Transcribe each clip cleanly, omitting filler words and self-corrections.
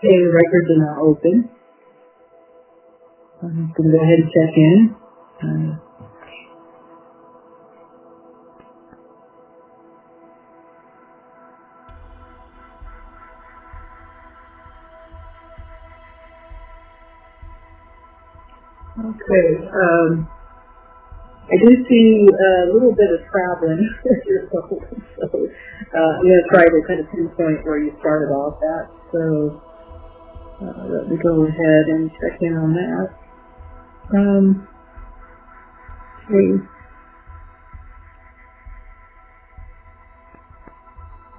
Okay, the records are now open. I'm going to go ahead and check in. Okay, I do see a little bit of traveling, so I'm going to try to kind of pinpoint where you started off at. So let me go ahead and check in on that.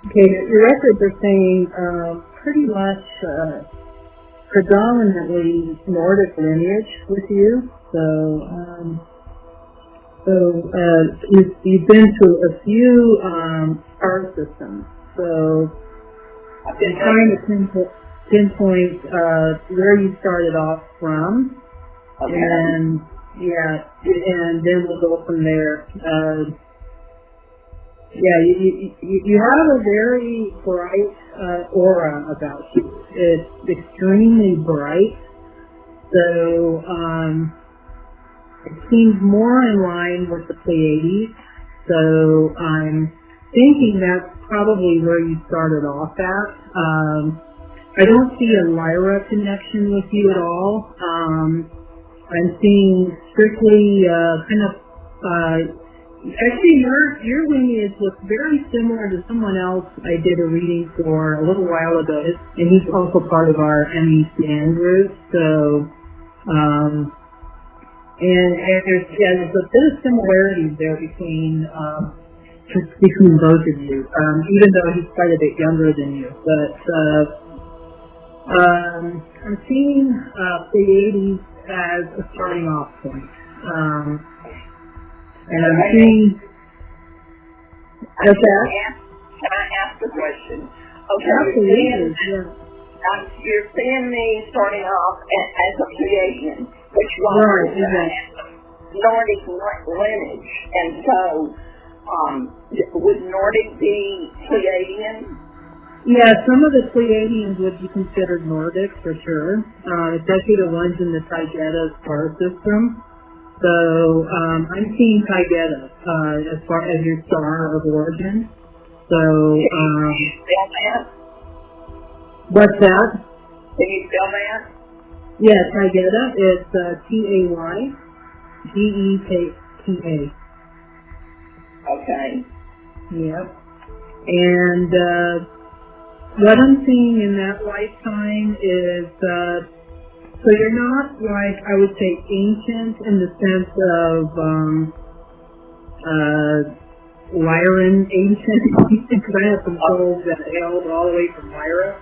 Okay, your records are saying pretty much predominantly Nordic lineage with you. You've been to a few star systems. So I've been trying to pinpoint where you started off from, and then we'll go from there. You have a very bright aura about you. It's extremely bright. So it seems more in line with the Pleiades. So I'm thinking that's probably where you started off at. I don't see a Lyra connection with you at all. I'm seeing strictly actually your lineage looks very similar to someone else I did a reading for a little while ago, and he's also part of our ME scan group. So and there's a bit of similarities there between both of you, even though he's quite a bit younger than you. But I'm seeing Pleiades as a starting off point. And I'm seeing... Can I ask a question? Okay, absolutely, you're seeing me starting off as a Pleiadian, which was Nordic lineage, and so would Nordic be Pleiadian? Yeah, some of the Pleiadians would be considered Nordic for sure, especially the ones in the Taygeta star system. So I'm seeing Taygeta as far as your star of origin. So Can you spell that? What's that? Can you spell that? Yeah, Taygeta is Taygeta. Okay. Yep. And what I'm seeing in that lifetime is so you're not like, I would say, ancient in the sense of Lyran ancient, because I have some souls that hailed all the way from Lyra.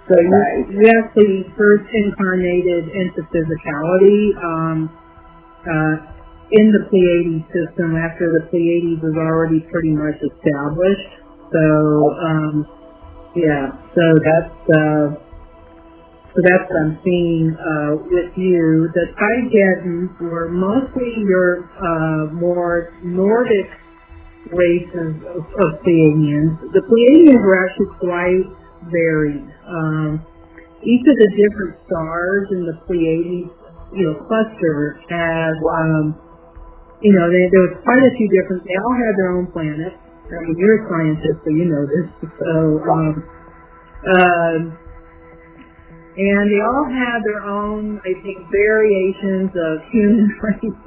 So you actually first incarnated into physicality in the Pleiades system after the Pleiades was already pretty much established. So so that's what I'm seeing with you. The Taygetans were mostly your more Nordic races of Pleiadians. The Pleiadians were actually quite varied. Each of the different stars in the Pleiades, cluster had, there was quite a few different. They all had their own planets. I mean, you're a scientist, so you know this. So, and they all have their own, I think, variations of human races,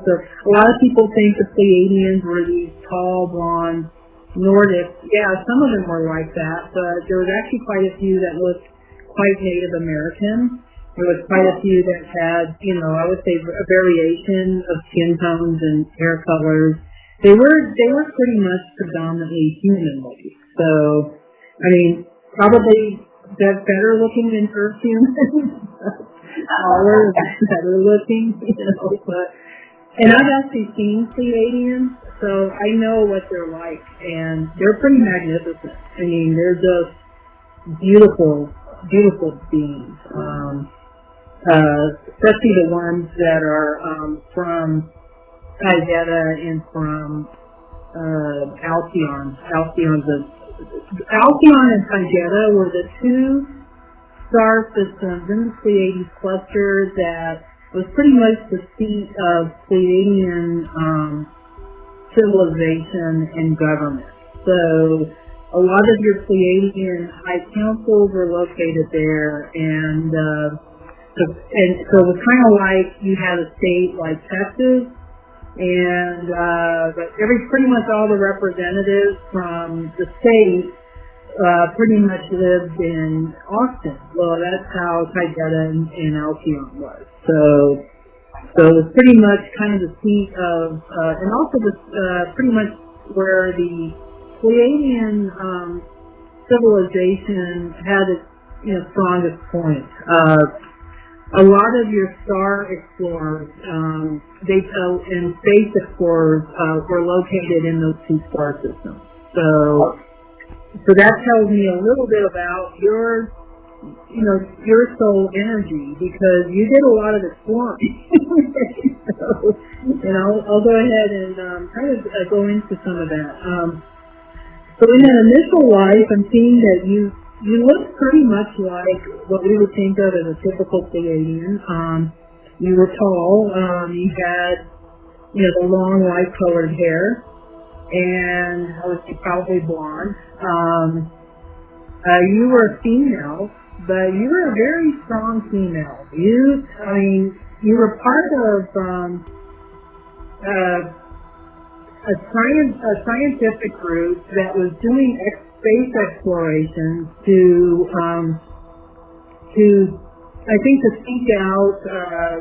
So a lot of people think the Pleiadians were these tall, blonde Nordics. Yeah, some of them were like that, but there was actually quite a few that looked quite Native American. There was quite a few that had, I would say a variation of skin tones and hair colors. They were pretty much predominantly human-like. So, I mean, probably they're better looking than Earth humans. Taller, better looking, but, and I've actually seen Pleiadians, so I know what they're like, and they're pretty magnificent. I mean, they're just beautiful, beautiful beings. Especially the ones that are from Taygeta and from Alcyon. Alcyon and Taygeta were the two star systems in the Pleiades cluster that was pretty much the seat of Pleiadian civilization and government. So a lot of your Pleiadian high councils are located there, and so it was kind of like you had a state like Texas, and but pretty much all the representatives from the state pretty much lived in Austin. Well, that's how Taygeta and Alpha was. So it was pretty much kind of the seat of, and also pretty much where the Pleiadian civilization had its strongest point. A lot of your star explorers, and space explorers were located in those two star systems. So that tells me a little bit about your soul energy, because you did a lot of exploring. So, I'll go ahead and kind of go into some of that. So in that initial life, I'm seeing that you look pretty much like what we would think of as a typical Pleiadian. You were tall. You had, the long light-colored hair, and I would say probably blonde. You were a female, but you were a very strong female. You were part of a scientific group that was doing space exploration to seek out,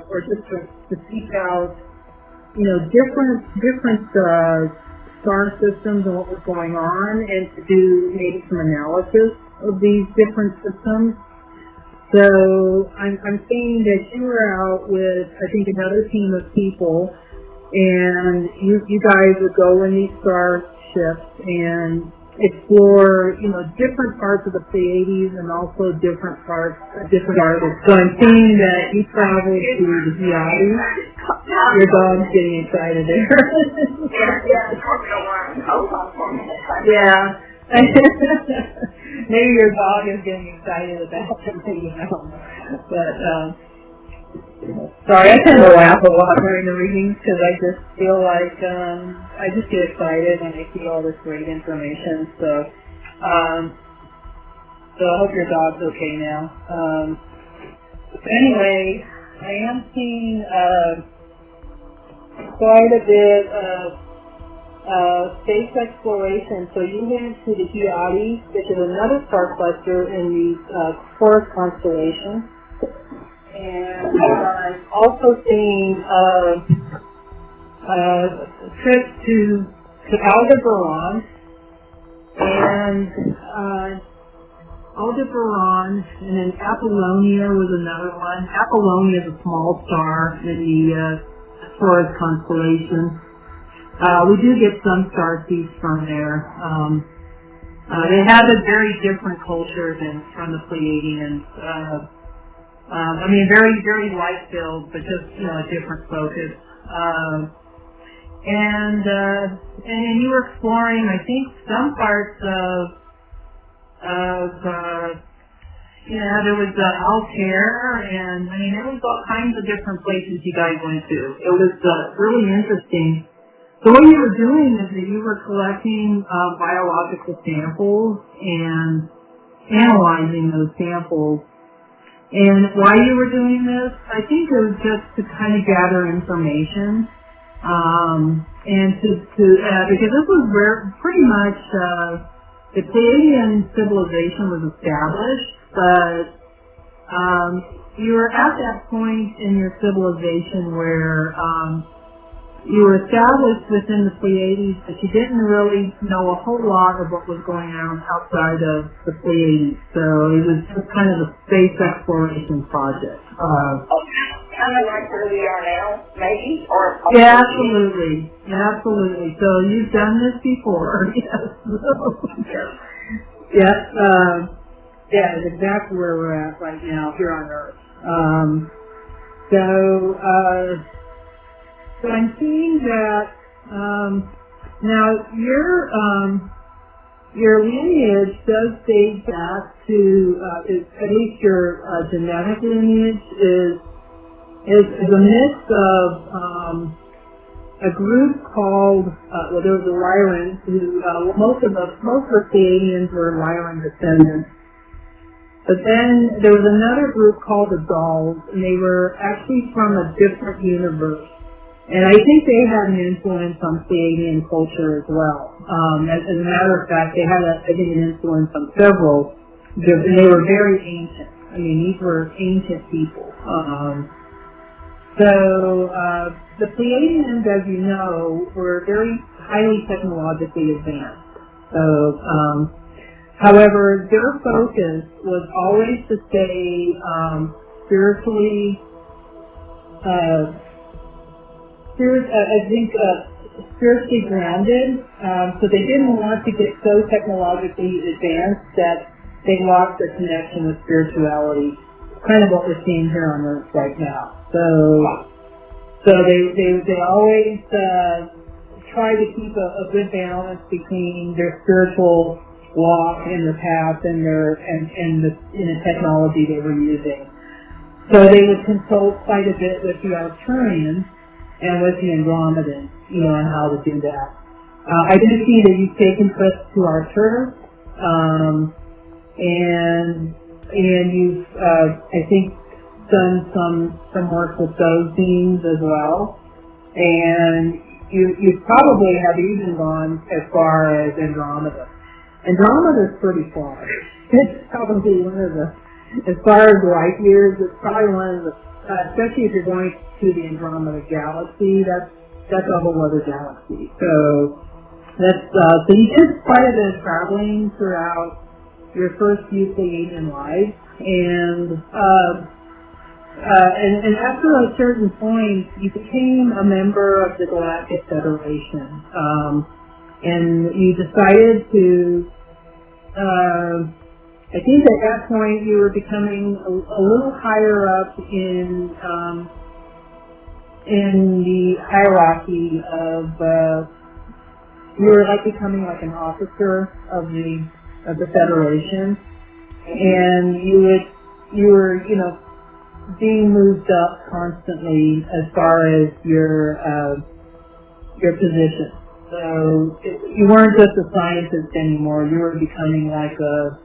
or just to seek out, different star systems and what was going on, and to do maybe some analysis of these different systems. So I'm seeing that you were out with, I think, another team of people, and you guys would go in these starships and explore, different parts of the Pleiades and also different stars. So I'm seeing that you traveled to the Hyades. Your dog's getting excited there. Yeah. Maybe your dog is getting excited about something else. But, sorry, I tend to laugh a lot during the readings because I just feel like I just get excited when I see all this great information. So I hope your dog's okay now. Anyway, I am seeing quite a bit of space exploration. So you went to the Hyades, which is another star cluster in the Taurus constellation. And I'm also seeing trips to Aldebaran, and Aldebaran, and then Apollonia was another one. Apollonia is a small star in the Taurus constellation. We do get some starseeds from there. They have a very different culture than from the Pleiadians. Very, very light-filled, but just, a different focus. And you were exploring, I think, some parts of there was Altair, and, there was all kinds of different places you guys went to. It was really interesting. So what you were doing is that you were collecting biological samples and analyzing those samples. And why you were doing this, I think it was just to kind of gather information, and because this was where pretty much the Pleiadian civilization was established, but you were at that point in your civilization where you were established within the Pleiades, but you didn't really know a whole lot of what was going on outside of the Pleiades. So it was just kind of a space exploration project. Kind of like where we are now, maybe? Yeah, absolutely. Absolutely. So you've done this before. Yes. It's exactly where we're at right now here on Earth. So I'm seeing that now your lineage does date back to, at least your genetic lineage is a mix of a group called, there was the Lyrans, who most of the Pleiadians were Lyran descendants. But then there was another group called the Gauls, and they were actually from a different universe. And I think they had an influence on Pleiadian culture as well. As a matter of fact, they had, an influence on several, and they were very ancient. I mean, these were ancient people. The Pleiadians, as you know, were very highly technologically advanced. So, however, their focus was always to stay spiritually, spiritually grounded. So they didn't want to get so technologically advanced that they lost their connection with spirituality. Kind of what we're seeing here on Earth right now. So they always try to keep a good balance between their spiritual walk and their path and the technology they were using. So they would consult quite a bit with the Arcturians and with the Andromedans, on how to do that. I do see that you've taken trips to Arcturus, and you've, I think, done some work with those beings as well, and you probably have even gone as far as Andromeda. Andromeda's pretty far. It's probably one of the, as far as light years, it's probably one of the, especially if you're going to the Andromeda galaxy, that's a whole other galaxy. So so you did quite a bit of traveling throughout your first few Pleiadian lives, and after a certain point, you became a member of the Galactic Federation, and you decided to, I think at that point you were becoming a little higher up in the hierarchy of, you were like becoming like an officer of the Federation, and you were being moved up constantly as far as your position. So you weren't just a scientist anymore. You were becoming like the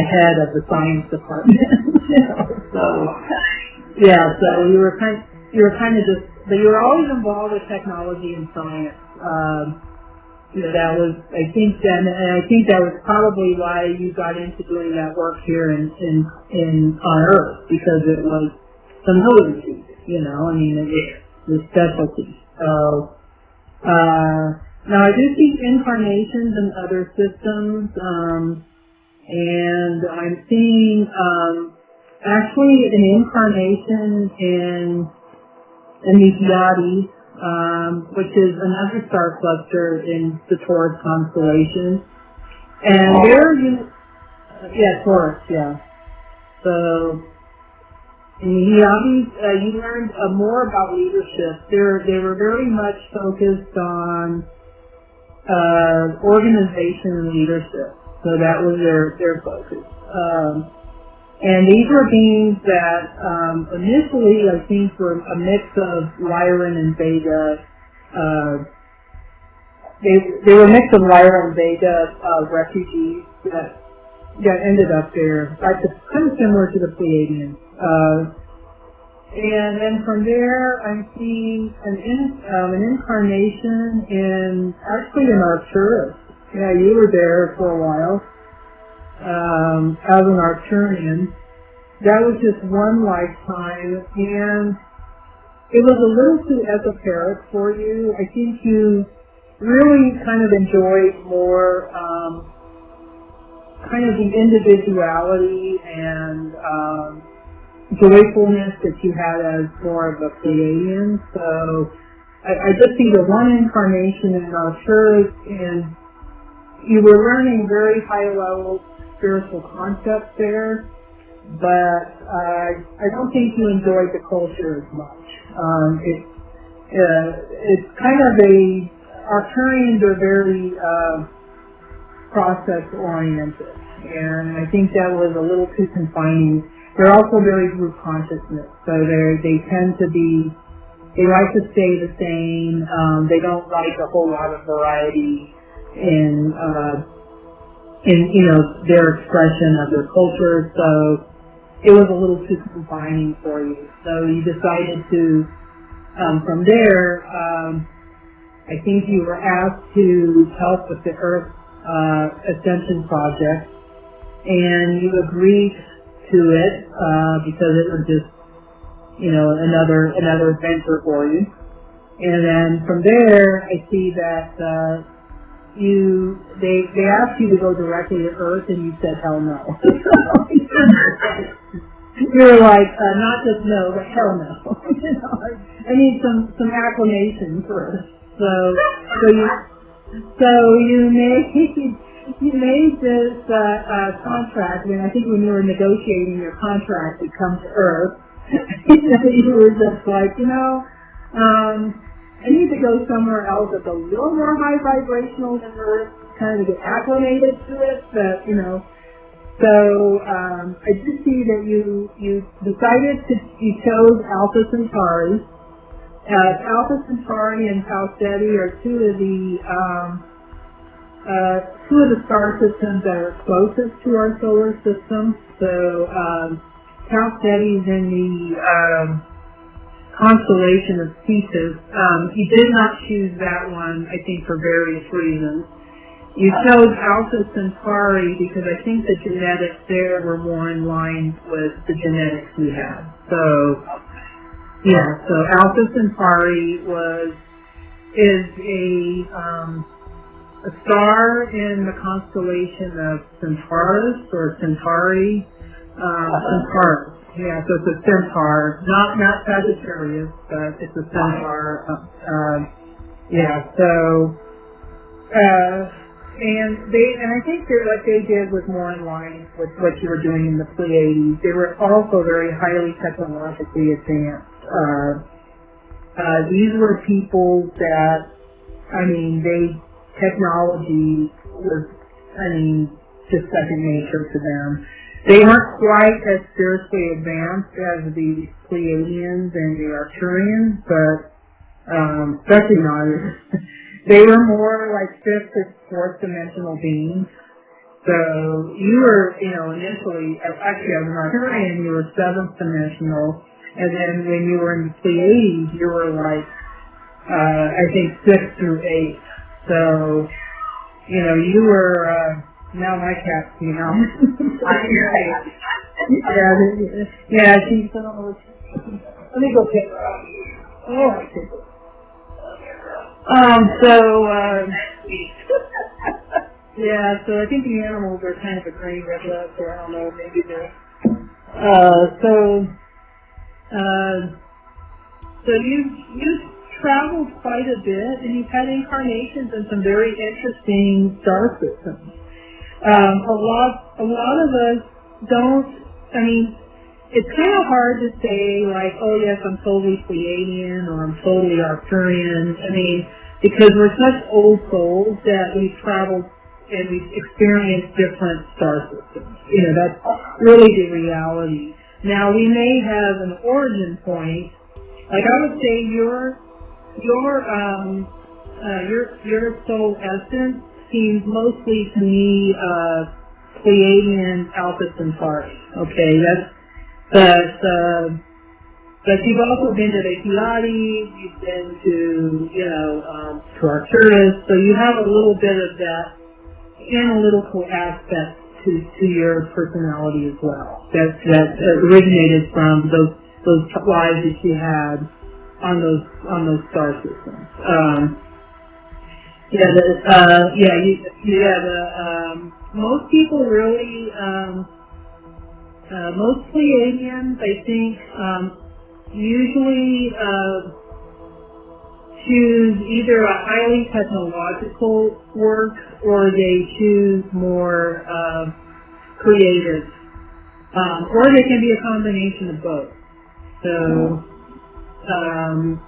head of the science department. So you were kind of just, but you were always involved with technology and science. That was, I think that was probably why you got into doing that work here on Earth, because it was familiar, it was specialty. So, now I do see incarnations in other systems, and I'm seeing, actually an incarnation in the Hyades, which is another star cluster in the Taurus constellation. And there Taurus, yeah. So, in the Hyades, you learned more about leadership. They were very much focused on organization and leadership. So that was their focus. And these were beings that initially, I think, were a mix of Lyran and Veda. They were a mix of Lyra and Veda refugees that ended up there, kind of similar to the Pleiadians. And then from there, I'm seeing an incarnation actually in Arcturus. Yeah, you were there for a while. As an Arcturian. That was just one lifetime, and it was a little too esoteric for you. I think you really kind of enjoyed more kind of the individuality and joyfulness that you had as more of a Pleiadian. So I just see the one incarnation in Arcturus, and you were learning very high-level spiritual concepts there, but I don't think you enjoyed the culture as much. It's kind of Arcturians are very process-oriented, and I think that was a little too confining. They're also very group consciousness, so they tend to be, they like to stay the same. They don't like a whole lot of variety in their expression of their culture. So it was a little too confining for you. So you decided to, from there, I think you were asked to help with the Earth Ascension project, and you agreed to it because it was just, another adventure for you. And then from there, I see that they asked you to go directly to Earth, and you said hell no. You were like, not just no, but hell no. I need some acclamation first. So you made this contract, and I think when you were negotiating your contract to come to Earth, you were just like, I need to go somewhere else that's a little more high vibrational than Earth, kind of get acclimated to it, but, So I did see that you decided you chose Alpha Centauri. Alpha Centauri and Taygeta are two of the star systems that are closest to our solar system. So Taygeta is in the constellation of Thetis. You did not choose that one, I think, for various reasons. You chose Alpha Centauri because I think the genetics there were more in line with the genetics we have. So, yeah, so Alpha Centauri is a star in the constellation of Centaurus or Centauri. Centaurus. Yeah, so it's a centaur, not Sagittarius, but it's a centaur. And I think what they did was more in line with what you were doing in the Pleiades. They were also very highly technologically advanced. These were people that, technology was, just second nature to them. They weren't quite as spiritually advanced as the Pleiadians and the Arcturians, but especially not. They were more like fifth or fourth dimensional beings. So you were, initially, actually as an Arcturian, you were seventh dimensional, and then when you were in the Pleiades, you were like, I think 6 through 8. So, you were, now my cat's, Yeah, she's, let me go pick her up. Oh, I see. So I think the animals are kind of agreeing with us, or I don't know, maybe they're, so you've traveled quite a bit, and you've had incarnations in some very interesting star systems. A lot of us don't, it's kind of hard to say, like, oh yes, I'm totally Pleiadian, or I'm totally Arcturian, because we're such old souls that we've traveled and we've experienced different star systems. That's really the reality. Now, we may have an origin point, like I would say your soul essence seems mostly to me Pleiadian Alpha Centauri. Okay, but you've also been to the Hyades, you've been to Arcturus, so you have a little bit of that analytical aspect to your personality as well. That originated from those lives that you had on those star systems. Most people really, most Pleiadians, I think, usually choose either a highly technological work or they choose more creative, or they can be a combination of both. So I'm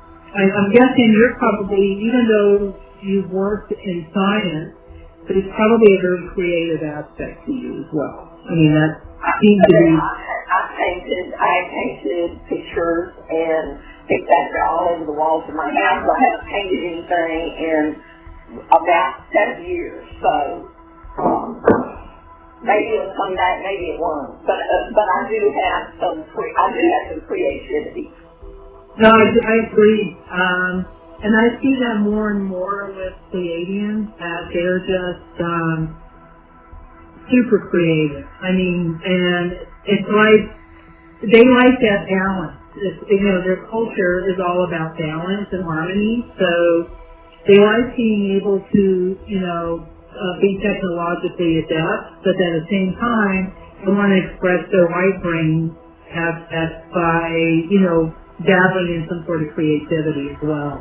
guessing you're probably, even though you've worked in science, but it's probably a very creative aspect to you as well. I mean, that seems to be... I painted pictures and picked that all over the walls of my house. I haven't painted anything in about 7 years, so maybe it'll come back, maybe it won't. But I do have some creativity. No, I agree. And I see that more and more with Pleiadians, that they're just super creative. I mean, and it's like they like that balance. Their culture is all about balance and harmony, so they like being able to, be technologically adept, but at the same time, they want to express their right brain by, dabbling in some sort of creativity as well.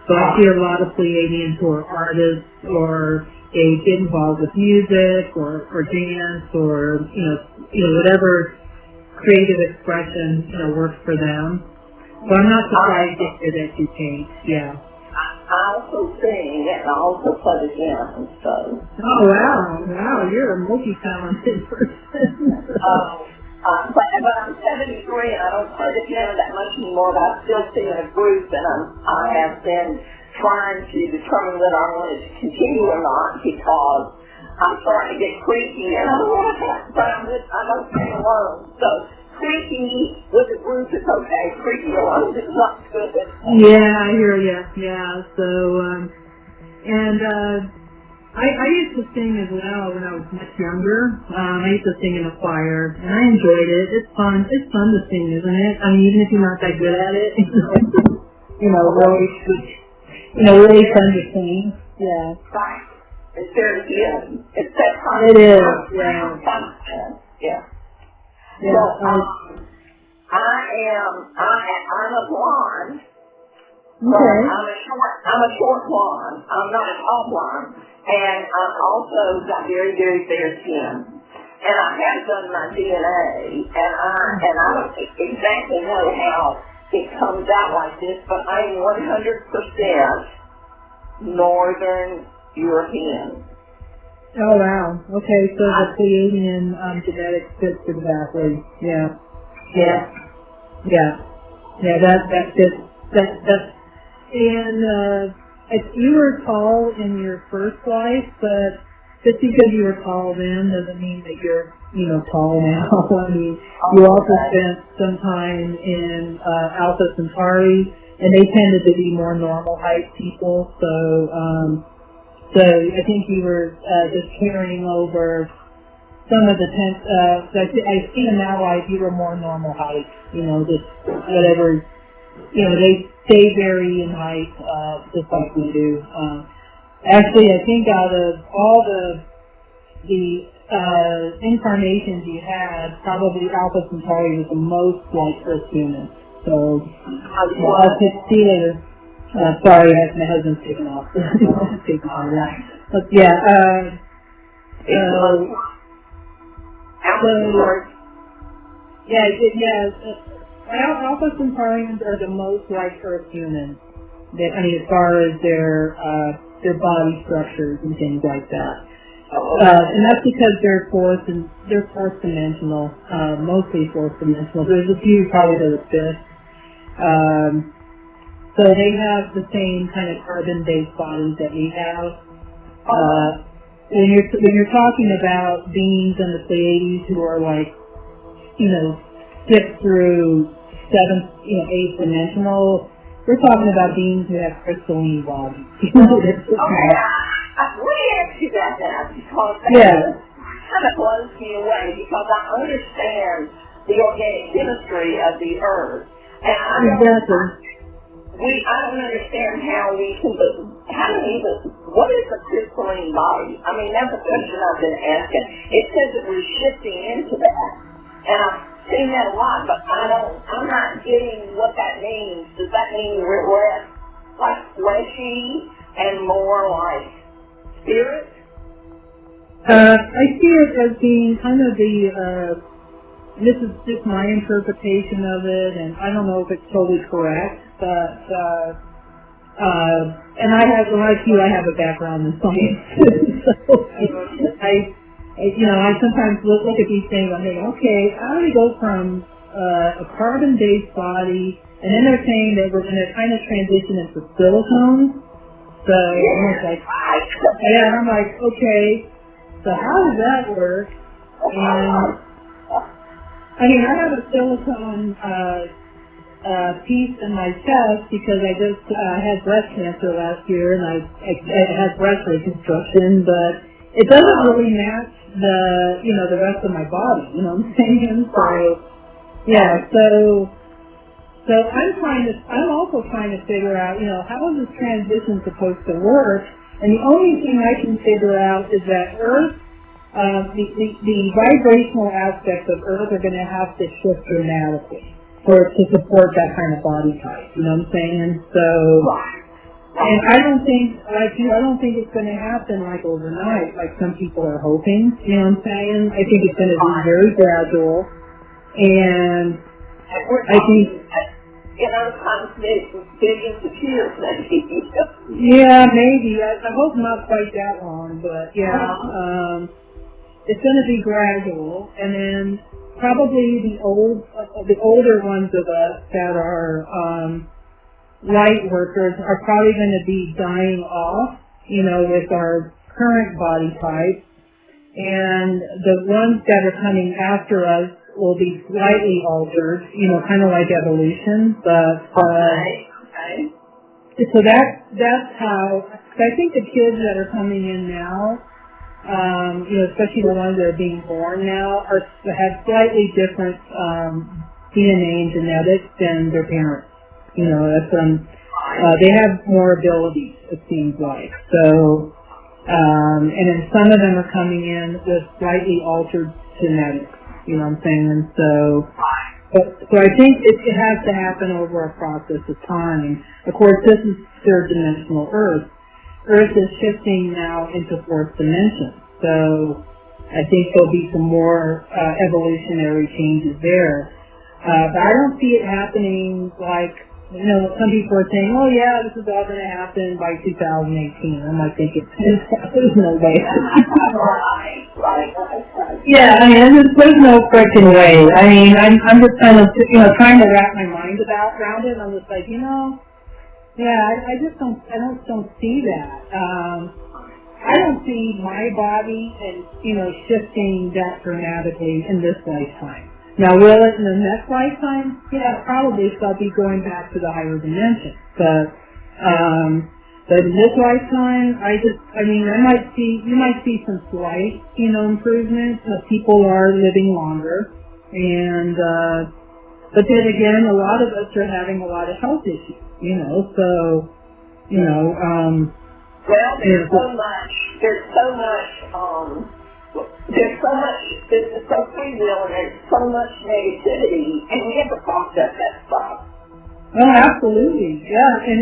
So I see a lot of Pleiadians who are artists, or they get involved with music or dance or whatever creative expression works for them. So I'm not surprised that you paint. Yeah. I also sing and I also play the piano. So. Oh wow! You're a multi-talented person. But I'm 73 and I don't play the piano that much anymore, but I still sing in a group, and I have been trying to determine whether I want to continue or not, because I'm starting to get creaky and I don't want to have, but I don't sing alone. So creaky with a group is okay, creaky alone is not good. Yeah, I hear you. Yeah, so, I used to sing as well when I was much younger. I used to sing in a choir, and I enjoyed it. It's fun. It's fun to sing, isn't it? I mean, even if you're not that good at it, really fun to sing. Yeah. Right. It's very good. It's that fun. It is. Yeah. Yeah. Yeah. So, I'm a blonde. Okay. I'm a short blonde. I'm not a tall blonde. And I'm also got very, very fair skin. And I have done my DNA, and I don't exactly know how it comes out like this, but I'm 100% Northern European. Oh wow. Okay, so the Pleiadian genetics fits exactly. Yeah. Yeah. Yeah. Yeah. That fits. And you were tall in your first life, but just because you were tall then doesn't mean that you're, tall now. I mean, you also spent some time in Alpha Centauri, and they tended to be more normal height people. So I think you were just carrying over some of the I see now like you were more normal height. Just whatever. They vary in height, just like we do. Actually, I think out of all the incarnations you had, probably Alpha Centauri was the most like Earth human. So, I'll see you later. Sorry, my husband's taking off. Taking on that. But yeah, Alpha Centaurians are the most like Earth humans. As far as their body structures and things like that. And that's because they're fourth dimensional, mostly fourth dimensional. There's a few probably that are fifth. So they have the same kind of carbon-based bodies that we have. When you're talking about beings in the Pleiades who are like, 6 through 7, 8 dimensional, we're talking about beings who have crystalline bodies. Okay. Let me ask you about that, because that kind of blows me away, because I understand the organic chemistry of the Earth, and I don't understand what is a crystalline body? I mean, that's a question I've been asking. It says that we're shifting into that, and I've seen that a lot, but I'm not getting what that means. Does that mean we're less like fleshy and more like spirit? I see it as being kind of this is just my interpretation of it, and I don't know if it's totally correct, but and I have, like you, I have a background in science. So I sometimes look at these things. I'm thinking, okay, how do we go from a carbon-based body, and then they're saying that we're going to kind of transition into silicone. So I'm like, yeah, I'm like, okay, so how does that work? And I mean, I have a silicone piece in my chest because I just had breast cancer last year, and I had breast reconstruction, but it doesn't really match the rest of my body. You know what I'm saying? So yeah, so I'm also trying to figure out, how is this transition supposed to work? And the only thing I can figure out is that Earth, the vibrational aspects of Earth are going to have to shift dramatically to support that kind of body type. You know what I'm saying? So, and I don't think it's going to happen like overnight, like some people are hoping. You know what I'm saying? I think it's going to be very gradual, and I think. Billions of years, maybe. Yeah, maybe. I hope not quite that long, but yeah, it's going to be gradual, and then probably the older ones of us that are light workers are probably going to be dying off, with our current body type, and the ones that are coming after us will be slightly altered, kind of like evolution, but so that's how. I think the kids that are coming in now, especially the ones that are being born now, have slightly different DNA and genetics than their parents. They have more abilities, it seems like. So, and then some of them are coming in with slightly altered genetics. You know what I'm saying? So I think it has to happen over a process of time. Of course, this is third-dimensional Earth. Earth is shifting now into fourth dimension. So I think there'll be some more evolutionary changes there. But I don't see it happening like, some people are saying, oh yeah, this is all going to happen by 2018. I'm like thinking, there's no way. Yeah, I mean, there's no freaking way. I mean, I'm just kind of, trying to wrap my mind around it, and I'm just like, I don't see that. I don't see my body and, shifting that dramatically in this lifetime. Now, will it in the next lifetime? Yeah, probably, so I'll be going back to the higher dimension. But in this lifetime, you might see some slight, improvements. People are living longer, and but then again, a lot of us are having a lot of health issues, so, Well, there's so much, this is so free will, and there's so much negativity, and we have to process that stuff. Oh, absolutely, yeah, and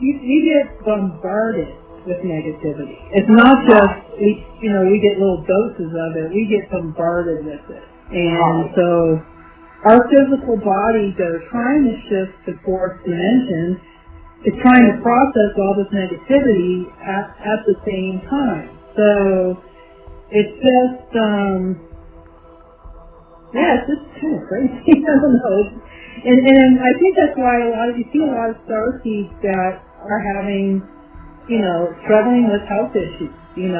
we get bombarded with negativity. It's not just, we get little doses of it, we get bombarded with it. And so our physical bodies that are trying to shift to fourth dimension is trying to process all this negativity at the same time. So it's just, it's just kind of crazy. I don't know. And I think that's why you see a lot of starseeds that are having, struggling with health issues, and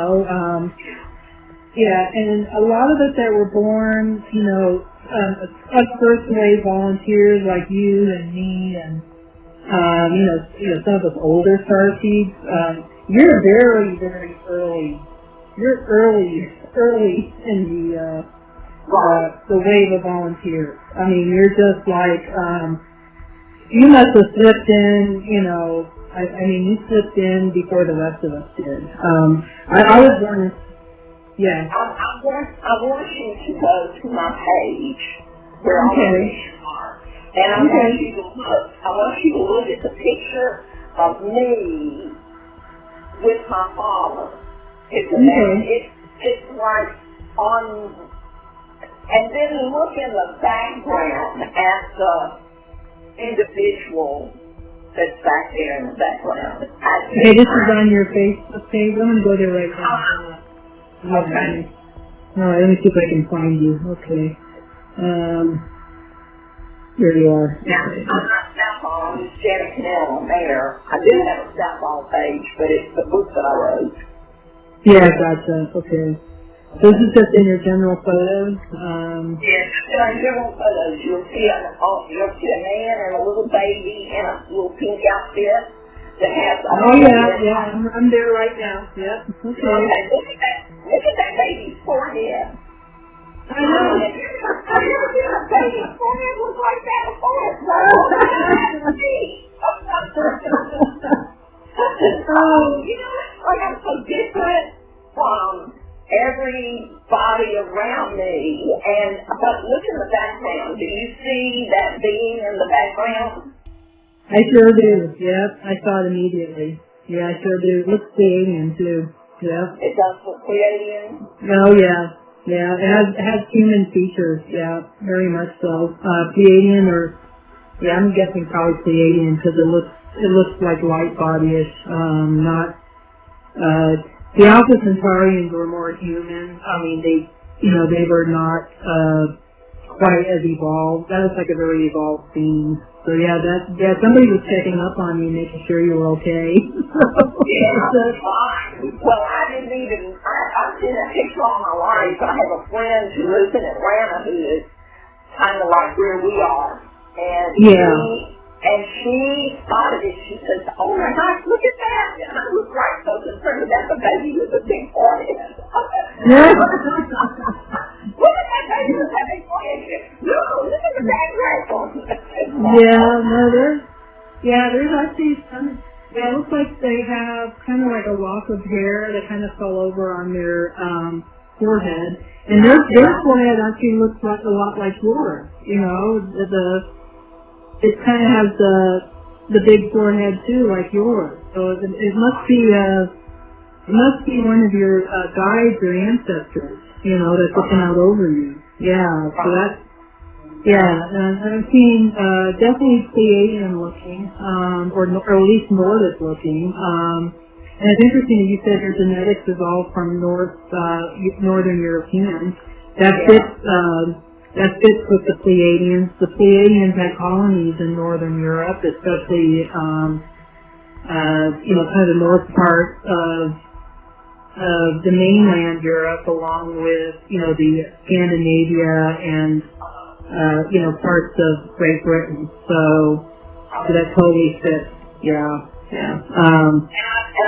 a lot of us that were born, us first-wave-volunteers like you and me and, some of us older starseeds, you're very, very early. You're early in the wave of volunteers. I mean, you're just like, you must have slipped in, you slipped in before the rest of us did. I was born, yeah. I want you to go to my page where all the pictures are. And I want you to look at the picture of me with my father. It's like on, and then look in the background at the individual that's back there in the background. Okay, this is on your Facebook page. I'm going to go there right now. Okay. Let me see if I can find you. Okay. Here you are. Now, I'm not Southall, I'm just Janet Cannell on there. I do have a Southall page, but it's the book that I wrote. Yeah, gotcha. Okay. So this is just in your general photos? Yes, in our general photos, you'll see a man and a little baby in a little pink outfit that has a... Oh, yeah, I'm there right now. Yep. Okay. Look at that baby's forehead. I know. I've never seen a baby's forehead look like that before. You know, like I'm so different from everybody around me, but look in the background. Do you see that being in the background? I sure do. Yep, I saw it immediately. Yeah, I sure do. It looks Pleiadian too. Yeah. It does look Pleiadian? Oh yeah. Yeah, it has human features. Yeah, very much so. Pleiadian, or yeah, I'm guessing probably Pleiadian because it looks like light bodyish. Not the Alpha Centaurians were more human. I mean, they were not quite as evolved. That was like a very evolved being. So somebody was checking up on you, making sure you were okay. Well, I didn't even, I've seen a picture all my life. I have a friend who lives in Atlanta who is kind of like where we are. And she spotted it. She says, oh my gosh, look at that. And I was right so concerned about the baby with the big forehead. Look at that baby with that big forehead. No, look at the background. There's actually some, it looks like they have kind of like a lock of hair that kind of fell over on their forehead. And their forehead actually looks like a lot like yours. You know, it kind of has the big forehead too, like yours. So it must be one of your guides or ancestors, that's looking out over you. Yeah, so that's, and I'm seeing definitely Pleiadian looking, or at least Nordic looking. And it's interesting that you said your genetics is all from Northern Europeans. That fits with the Pleiadians. The Pleiadians had colonies in Northern Europe, especially, kind of the north part of the mainland Europe, along with, the Scandinavia and, parts of Great Britain. So that totally fits. Yeah. And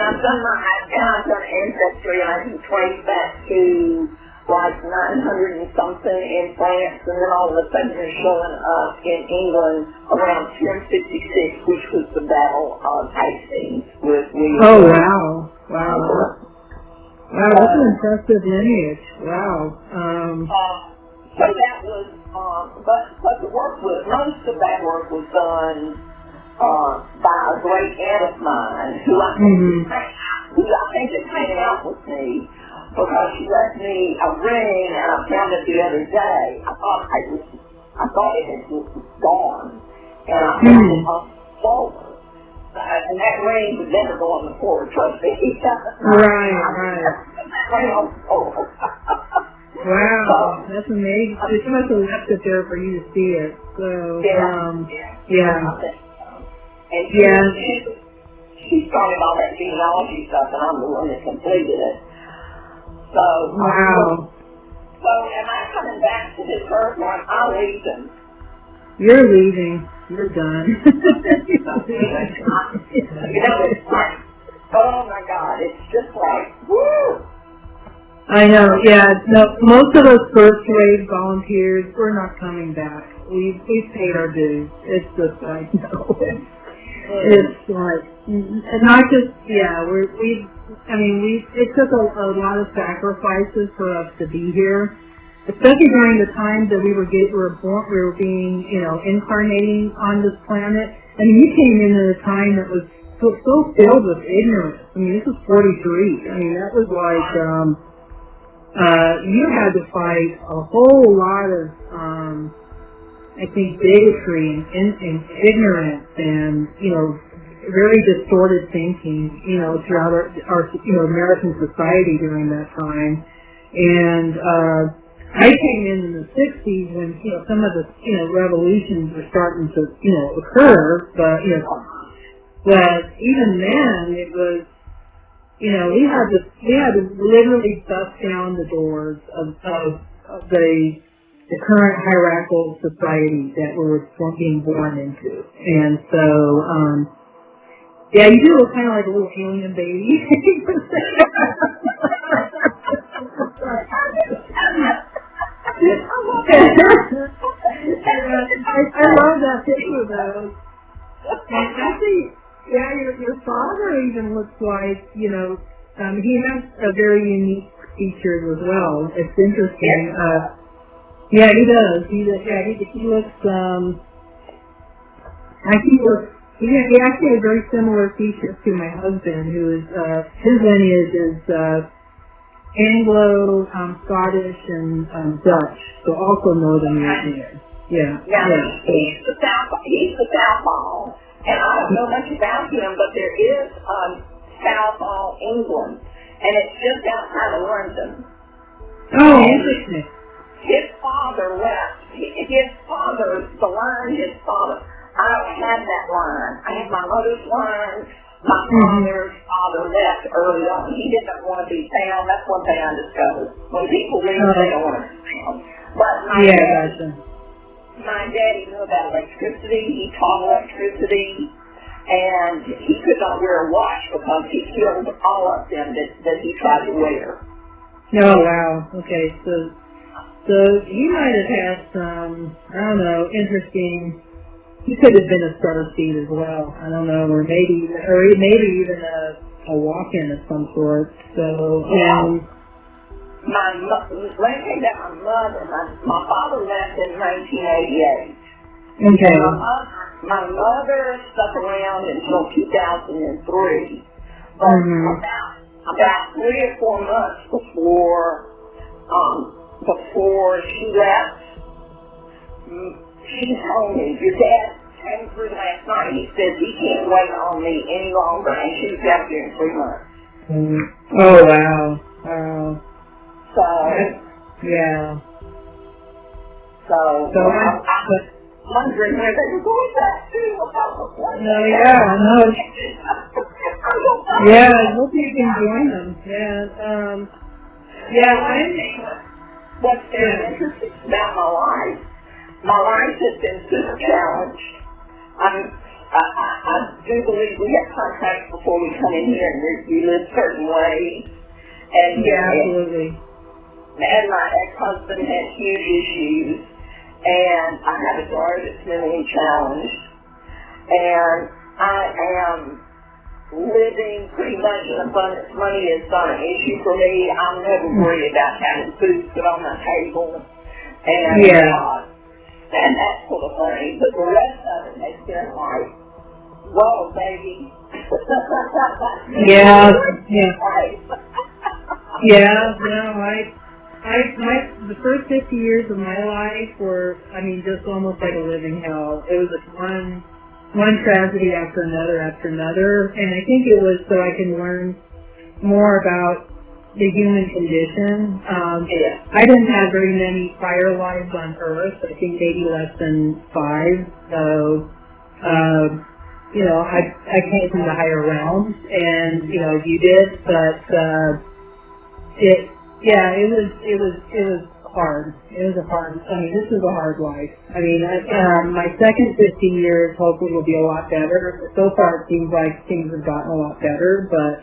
I've done ancestry, and I can trace back to like 900 and something in France, and then all of a sudden they're showing up in England around 1056, which was the Battle of Hastings with William. Oh, wow. Wow, that's an impressive lineage. Wow. So that was, but the work was, most of that work was done by a great aunt of mine, who I think is hanging out with me, because she left me a ring, and I found it the other day. I thought it had just gone, and I found it on the floor. And that ring would never go on the floor, trust me. Right. That ring on the floor. Wow, that's amazing. She must have left it there for you to see it. So, And she started all that genealogy stuff, and I'm the one that completed it. So, wow. So am I coming back to this earth, or am I leaving? You're leaving. You're done. It's like, oh my God, it's just like, woo! I know, no, most of us first wave volunteers, we're not coming back. We've paid our dues. It's just like, it's like, and not just, it took a lot of sacrifices for us to be here, especially during the time that we were being, incarnating on this planet. I mean, you came in at a time that was so filled with ignorance. I mean, this was 43. I mean, that was like, you had to fight a whole lot of, I think, bigotry and ignorance and, very distorted thinking, throughout our American society during that time. And I came in the 60s when, some of the, revolutions were starting to, occur, but even then it was, we had to literally bust down the doors of the current hierarchical society that we were being born into. And so, you do look kind of like a little alien baby. I love that picture, though. And actually, your father even looks like, he has a very unique features as well. It's interesting. Yeah, he does. He looks, he actually has very similar features to my husband, who is, his lineage is, Anglo, Scottish, and Dutch, so also Northern European. Yeah. He's the Southall, and I don't know much about him, but there is Southall, England, and it's just outside of London. Oh, interesting. His father left. The line his father. I don't have that line. I have my mother's line. My father's father left early on. He didn't want to be found. That's one thing I discovered. When people leave, they don't want to be found. But my daddy knew about electricity. He taught electricity. And he could not wear a watch because he killed all of them that he tried to wear. Oh, wow. Okay, so he might have had some, interesting. He could have been a starseed as well. I don't know, or maybe even a walk-in of some sort. So, let me tell you about my mother. My father left in 1988. Okay. My mother stuck around until 2003. But about 3 or 4 months before she left, she told me, your dad came through last night. He said, he can't wait on me any longer, and she was out there in 3 months. Oh, wow. So, So I'm wondering where they were going back to. No, I hope you can join them. What's very interesting about my life has been super challenged. I do believe we have contracts before we come in here, and we live certain ways. And absolutely. And my ex-husband had huge issues, and I have a daughter that's mentally challenged, and I am living pretty much in abundance. Money is not an issue for me. I'm never worried about having food put on my table, and that sort of thing. But the rest of it has been like, whoa, baby. The first 50 years of my life were, just almost like a living hell. It was one tragedy after another, and I think it was so I can learn more about the human condition. I didn't have very many prior lives on Earth. I think maybe less than 5. So, I came from the higher realms, and you did, but it was hard. It was a hard. This is a hard life. My second 15 years hopefully will be a lot better. So far, it seems like things have gotten a lot better, but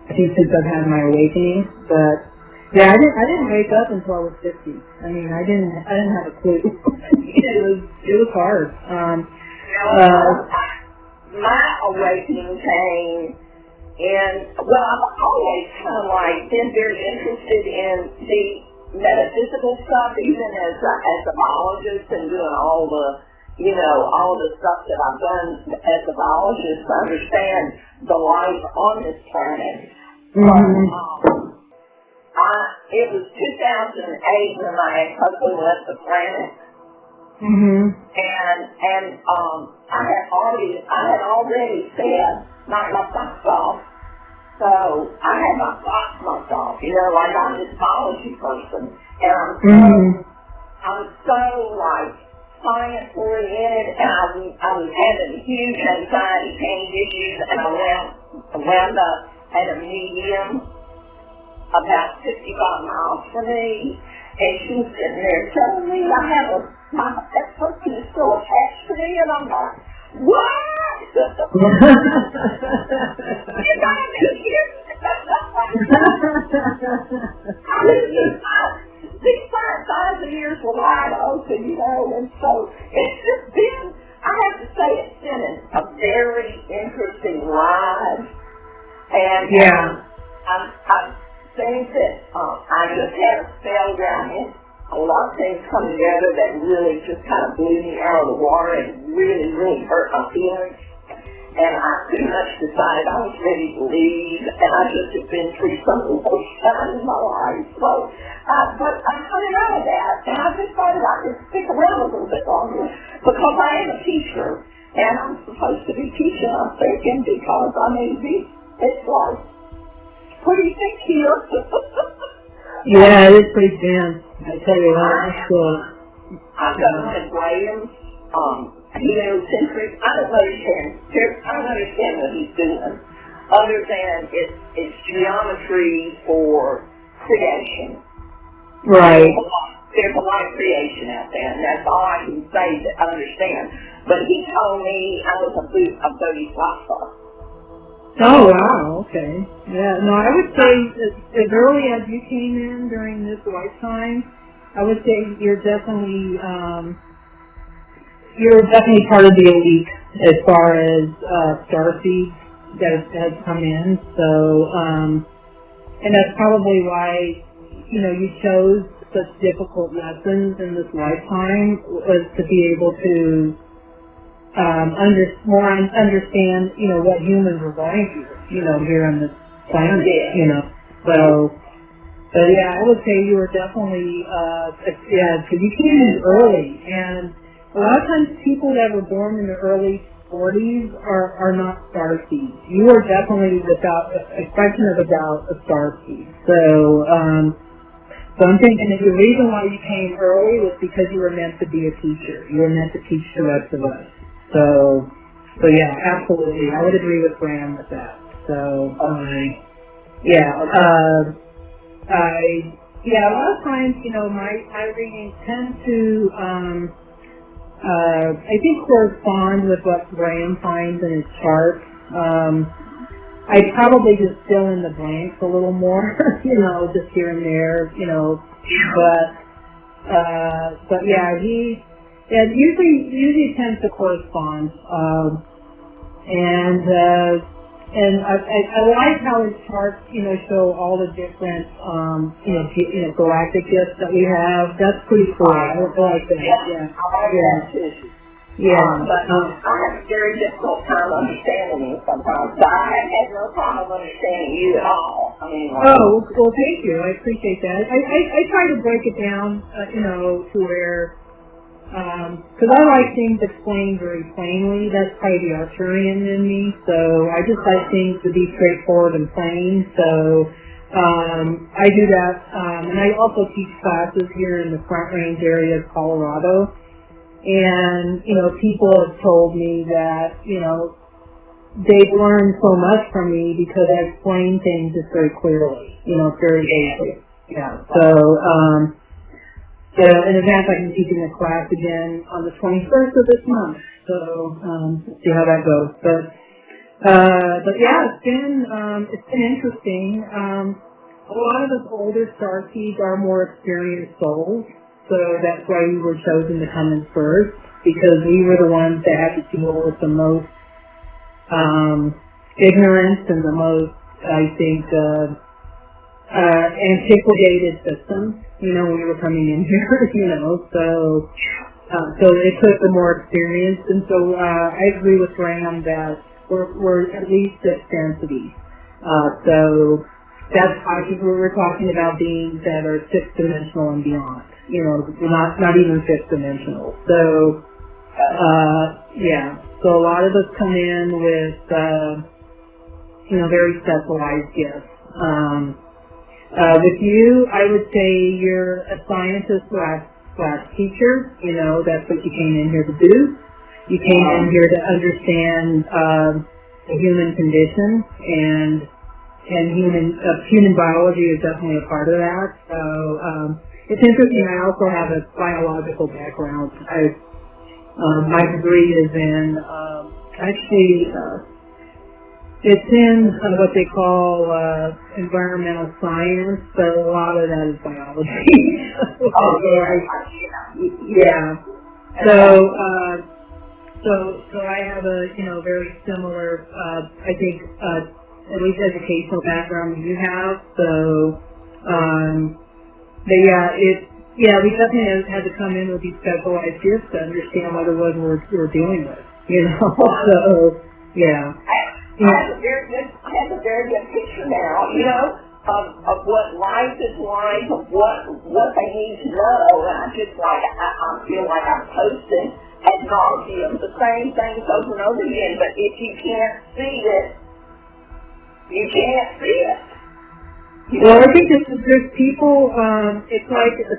I think since I've had my awakening, but I didn't wake up until I was 50. I didn't have a clue. It was hard. My awakening came I've always kind of been very interested in the metaphysical stuff, even as a biologist, and doing all the stuff that I've done as a biologist to understand the life on this planet. It was 2008 when my ex-husband left the planet, And I had already said knock my socks off. So I had my socks knocked off, like I'm this biology person, and I'm so like science oriented, and I'm having huge anxiety, panic issues, and I wound up at a museum about 55 miles from me, and she's sitting there telling me that person is still attached to me, and I'm like, what? You gotta be kidding. These 5,000 years were wide open, and so it's just been, I have to say, it's been a very interesting ride. And I think that I just had a spell down in a lot of things come together that really just kind of blew me out of the water and really, really hurt my feelings. And I pretty much decided I was ready to leave, and I just have been through some of the worst time in my life. So, but I'm coming out of that, and I decided I could stick around a little bit longer because I am a teacher, and I'm supposed to be teaching, I'm thinking, because I may be, it's like, what do you think here? Yeah, it is pretty dense. I tell you what, it's cool. I've got my Williams, heliocentric. I don't understand what he's doing, other than it's geometry for creation. Right. There's a lot of creation out there, and that's all I can say to understand. But he told me I was a bodhisattva. Oh, wow, okay. Yeah, no, I would say as early as you came in during this lifetime, I would say you're definitely part of the elite as far as starseed that has come in. So, and that's probably why, you chose such difficult lessons in this lifetime, was to be able to understand, what humans are going through, here on this planet, So, but yeah, I would say you were definitely, because you came in early, and a lot of times people that were born in the early 40s are not starseeds. You are definitely, without a question of a doubt, a starseed. So, so I'm thinking that the reason why you came early was because you were meant to be a teacher. You were meant to teach the rest of us. So yeah, absolutely. I would agree with Graham with that. So, a lot of times, my readings tend to, I think, correspond with what Graham finds in his chart. I probably just fill in the blanks a little more, just here and there, but yeah, it usually tends to correspond, and I like how his charts, show all the different, galactic gifts that we have. That's pretty cool. I like that. But I have a very difficult time understanding you sometimes. But I have had no problem understanding you at all. Well, thank you. I appreciate that. I try to break it down, to where, because I like things explained very plainly. That's probably the Arcturian in me. So I just like things to be straightforward and plain. So I do that. And I also teach classes here in the Front Range area of Colorado. And, people have told me that, they've learned so much from me because I explain things just very clearly, very basic. Yeah. So, in advance, I'm teaching a class again on the 21st of this month. So, see how that goes. But yeah, it's been interesting. A lot of us older starseeds are more experienced souls. So that's why we were chosen to come in first, because we were the ones that had to deal with the most ignorance and the most, I think, antiquated systems, when we were coming in here, so it took the more experience. And so I agree with Graham that we're at least at density. So that's I think we were talking about beings that are sixth dimensional and beyond. Not even fifth dimensional. So yeah. So a lot of us come in with very specialized gifts. With you, I would say you're a scientist slash teacher. That's what you came in here to do. You came in here to understand the human condition, and human biology is definitely a part of that. So it's interesting. I also have a biological background. My degree is in it's in what they call environmental science, but a lot of that is biology. Yeah. So I have a very similar I think at least educational background that you have. So but we definitely had to come in with these specialized gifts to understand what it was we're dealing with. So yeah. I have a very good picture now, of what life is like, of what they need to know, and I feel like I'm posting ad nauseum the same things over and over again, but if you can't see it, you can't see it. Well, I think there's people, it's like the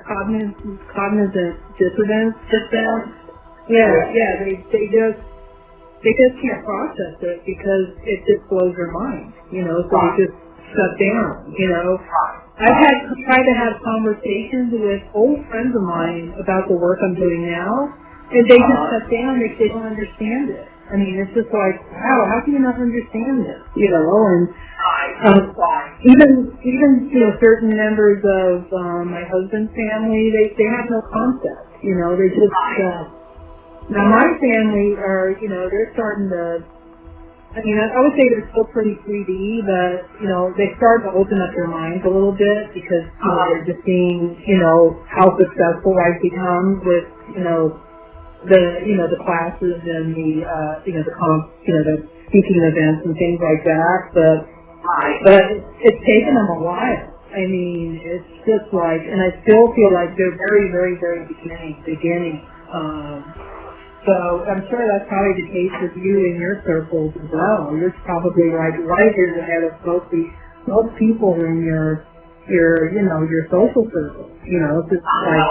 cognizant dissonance. Yeah, they just can't process it because it just blows their mind, so they just shut down, I've tried to have conversations with old friends of mine about the work I'm doing now, and they just shut down. They don't understand it. I mean, it's just like, wow, how can you not understand this? And even certain members of my husband's family, they have no concept. They just now my family are, they're starting to. I mean, I would say they're still pretty 3D, but they start to open up their minds a little bit because they're just seeing how successful I've become with the classes and the speaking events and things like that. But it's taken them a while. I mean, it's just like, and I still feel like they're very, very, very beginning. So I'm sure that's probably the case with you in your circles as well. You're probably like right here ahead of most people in your social circles. It's just like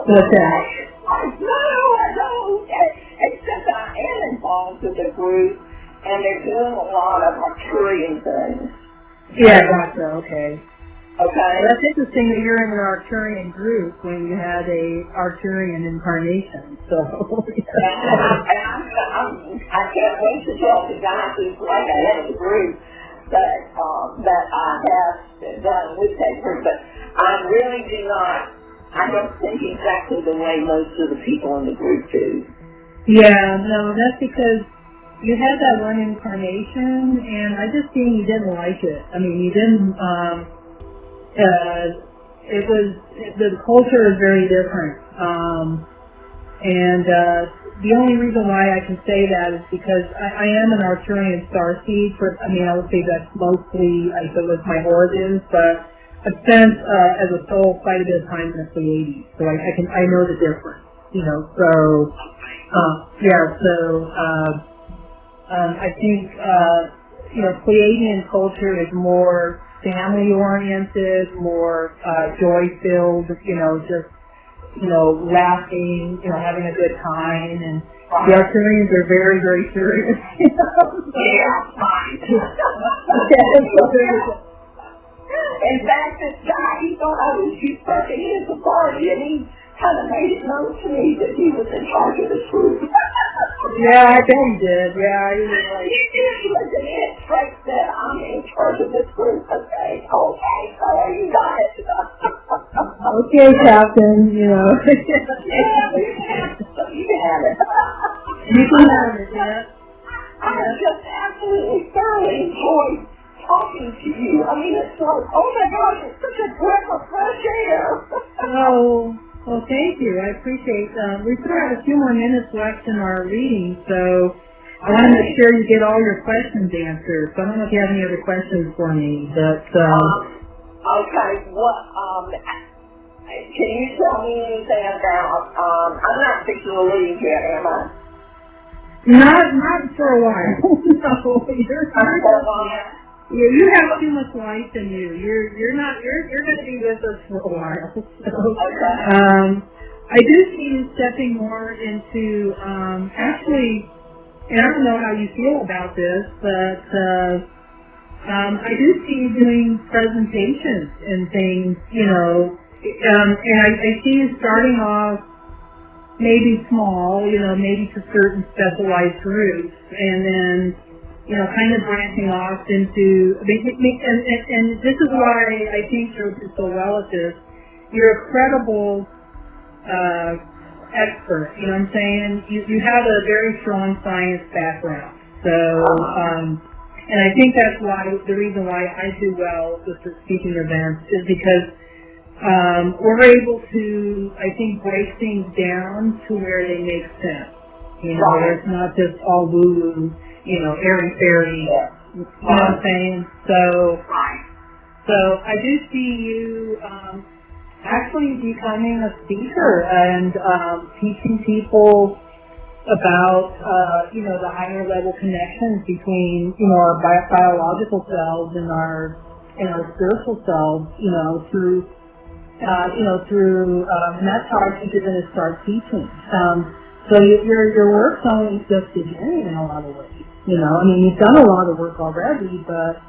what's that? No, I don't. Except I am involved with a group, and they're doing a lot of Arcturian things. Yeah, gotcha. Okay. Okay. Well, that's interesting that you're in an Arcturian group when you had a Arcturian incarnation. So. I can't wait to tell the guys who's like I have a group that I have done with that group, but I don't think exactly the way most of the people in the group do. Yeah, no, that's because you had that one incarnation, and I just seen you didn't like it. I mean, you didn't. The culture is very different, and the only reason why I can say that is because I am an Arcturian starseed. I would say that's mostly, I feel, was my origins, but I've spent as a soul quite a bit of time in the Pleiades, so I know the difference. I think Pleiadian culture is more family-oriented, more joy-filled, laughing, having a good time, and the Arcturians are very, very serious. In fact, this guy, he thought I was usurping his authority, and he kind of made it known to me that he was in charge of this group. Yeah, I bet he did. Yeah, he was like... He was an straight that I'm in charge of this group. Okay, so you got it. Okay, Captain, Yeah, you can have it. You can have it, yeah. I just absolutely thoroughly enjoyed talking to you. I mean, it's like, oh my gosh, it's such a breath of fresh air. Well, thank you. I appreciate we still have a few more minutes left in our reading, so I want to make sure you get all your questions answered. So I don't know if you have any other questions for me. But okay, can you tell me anything about? I'm not fixing to leave yet, am I? Not for a while. No, you have too much life in you. You're going to be with us for a while. So, okay. I do see you stepping more into actually. And I don't know how you feel about this, but I do see you doing presentations and things, and I see you starting off maybe small, maybe to certain specialized groups, and then, kind of branching off into, and this is why I think you're so well at this. You're a credible expert, you know what I'm saying? You have a very strong science background. So, and I think that's the reason why I do well with the speaking events is because we're able to, I think, break things down to where they make sense. Where it's not just all woo-woo, airy-fairy, you know what I'm saying? So I do see you actually becoming a speaker and teaching people about, the higher level connections between, our biological selves and our spiritual selves, through, and that's how I think you're going to start teaching. So your work's only just beginning in a lot of ways. You've done a lot of work already, but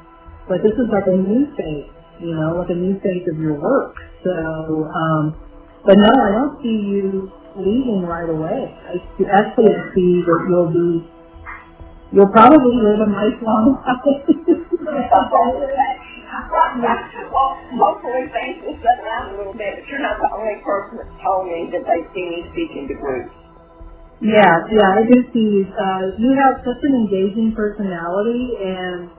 this is like a new phase. Like a new phase of your work. So, but no, I don't see you leaving right away. I actually see that you'll probably live a nice long life. Well, hopefully things will settle down a little bit, but you're not the only person that's told me that they've seen you speaking to groups. Yeah, I do see you have such an engaging personality, and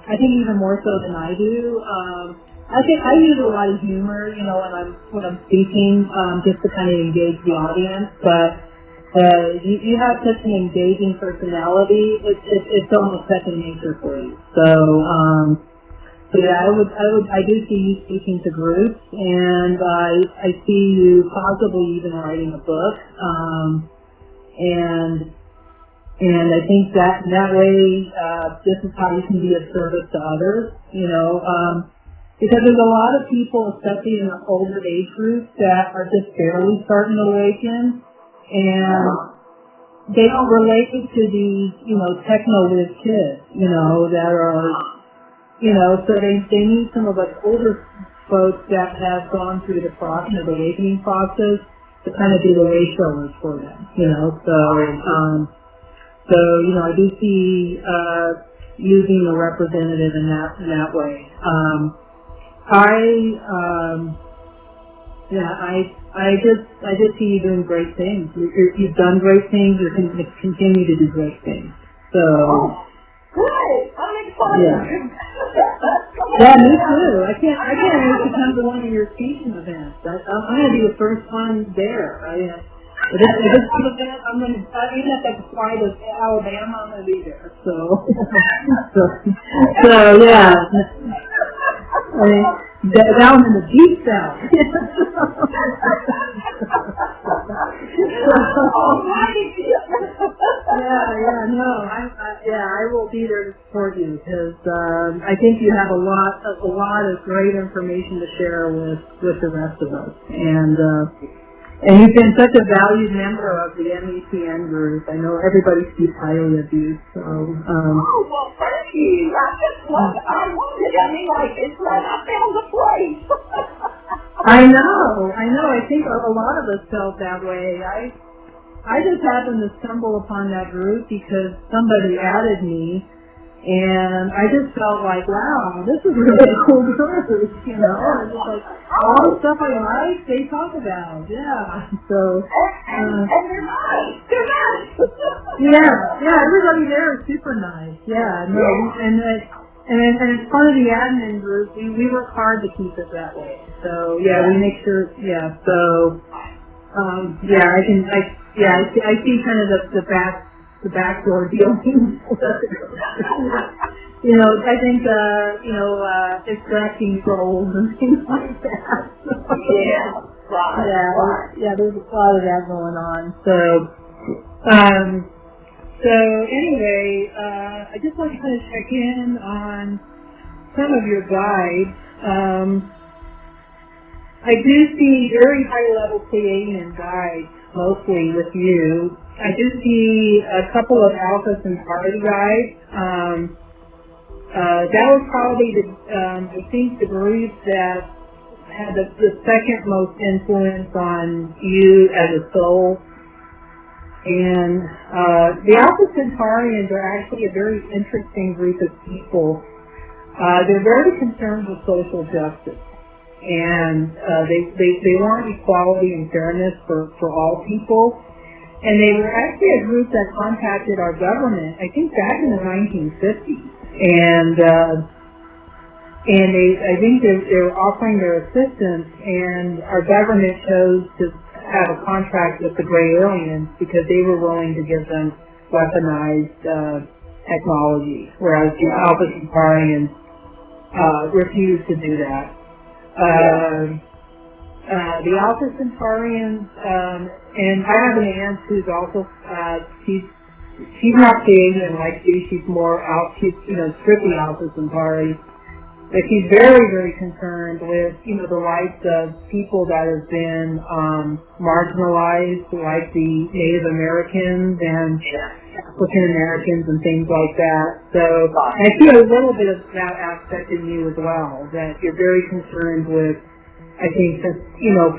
I think even more so than I do. I think I use a lot of humor, when I'm speaking, just to kind of engage the audience. But you have such an engaging personality; it's almost second nature for you. So yeah, I do see you speaking to groups, and I see you possibly even writing a book, and I think that in that way, this is how you can be of service to others, because there's a lot of people, especially in the older age groups, that are just barely starting to awaken, and they don't relate to these, techno-whiz kids, that are, so they need some of us older folks that have gone through the process, the awakening process, to kind of do the way showers for them, So, I do see using a representative in that way. I just see you doing great things. You've done great things. You're going to continue to do great things. So. Great! I'm excited. Yeah, me too. I can't wait to come to one of your speaking events. I'm going to be the first one there. This event, I'm going to, even if I fly to Alabama, I'm going to be there. So yeah. Down in the deep south. I will be there to support you because I think you have a lot of great information to share with the rest of us, and you've been such a valued member of the MECN group. I know everybody speaks highly of you. So. Oh well, thank you. I wanted. It's like I found a place. I know. I think a lot of us felt that way. I just happened to stumble upon that group because somebody added me, and I just felt like, wow, this is really a cool group, And just like all the stuff I like, they talk about, yeah. So. And they're nice. They're nice. Yeah. Everybody there is super nice. Yeah. No. And as part of the admin group, we work hard to keep it that way. So yeah, we make sure. Yeah. So I see kind of the the backdoor dealing. I think, extracting gold and things like that. Yeah, right. Yeah, there's a lot of that going on. So anyway, I just want to kind of check in on some of your guides. I do see very high-level Pleiadian guides, mostly with you. I do see a couple of Alpha Centauri guides. That was probably I think the group that had the second most influence on you as a soul. And the Alpha Centaurians are actually a very interesting group of people. They're very concerned with social justice. And they want equality and fairness for all people. And they were actually a group that contacted our government, I think back in the 1950s. And I think they're offering their assistance, and our government chose to have a contract with the gray aliens because they were willing to give them weaponized technology, whereas the Alpha Centaurians refused to do that. The Alpha Centaurians, and I have an aunt who's also, she's not Pleiadian like you, she's more she's strictly Alpha Centauri, but she's very, very concerned with, the rights of people that have been marginalized, like the Native Americans and African Americans and things like that. So I see a little bit of that aspect in you as well, that you're very concerned with, I think, just,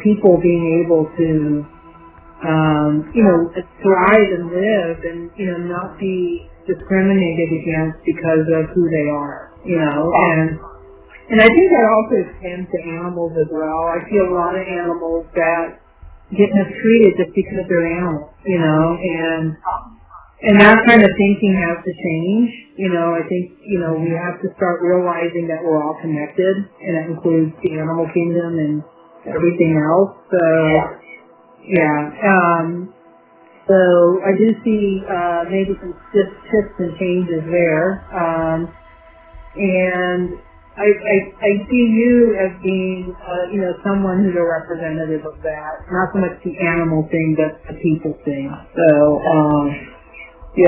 people being able to, thrive and live and, not be discriminated against because of who they are, and I think that also extends to animals as well. I see a lot of animals that get mistreated just because they're animals, and that kind of thinking has to change. I think, we have to start realizing that we're all connected, and that includes the animal kingdom and everything else. So, so I do see maybe some shifts and changes there. And I see you as being, someone who's a representative of that. Not so much the animal thing, but the people thing. So, you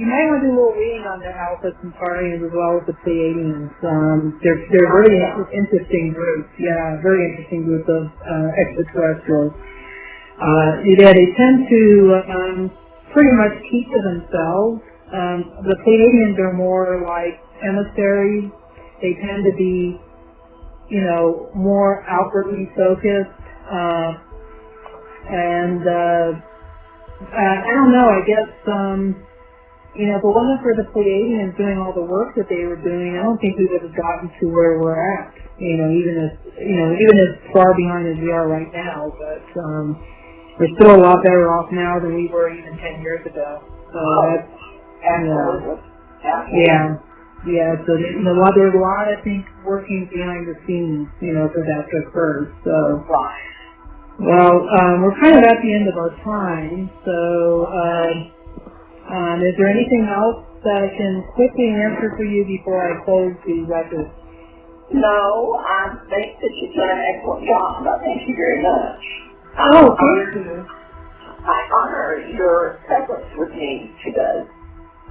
might want to do a little reading on the Alpha Centaurians as well as the Pleiadians. They're very interesting groups. Yeah, very interesting group of extraterrestrials. They tend to pretty much keep to themselves. The Pleiadians are more like emissaries. They tend to be, more outwardly focused. I don't know, I guess, if it wasn't for the Pleiadians doing all the work that they were doing, I don't think we would have gotten to where we're at, even as far behind as we are right now, but, we're still a lot better off now than we were even 10 years ago. So so there's a lot of things working behind the scenes, for that to occur, so. Well, we're kind of at the end of our time, so is there anything else that I can quickly answer for you before I close the record? No, I think that you've done an excellent job. Thank you very much. Oh, thank you. I honor your efforts with me today.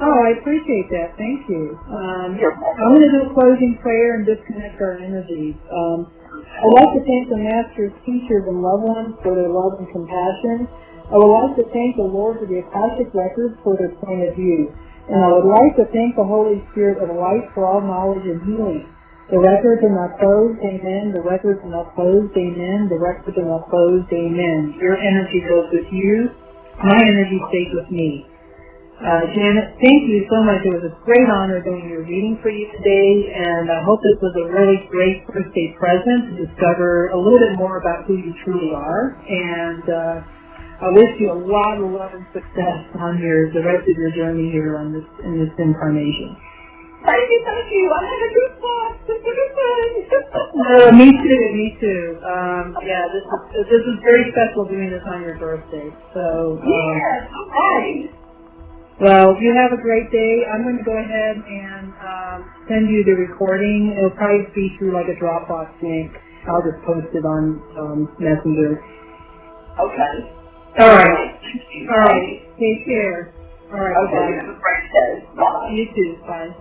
Oh, I appreciate that. Thank you. I'm going to do a closing prayer and disconnect our energies. I'd like to thank the Masters, teachers, and loved ones for their love and compassion. I would like to thank the Lord for the Akashic records for their point of view. And I would like to thank the Holy Spirit of light for all knowledge and healing. The records are not closed, amen. The records are not closed, amen. The records are not closed, amen. Your energy goes with you. My energy stays with me. Janet, thank you so much. It was a great honor doing your reading for you today, and I hope this was a really great birthday present to discover a little bit more about who you truly are. And I wish you a lot of love and success on the rest of your journey here in this incarnation. Thank Thank you. I had a good thought. Me too. This is very special doing this on your birthday. So, yes, okay. Well, you have a great day. I'm going to go ahead and send you the recording. It'll probably be through like a Dropbox link. I'll just post it on Messenger. Okay. All right. Take care. All right. Okay. Have a great day. Bye. You too. Bye.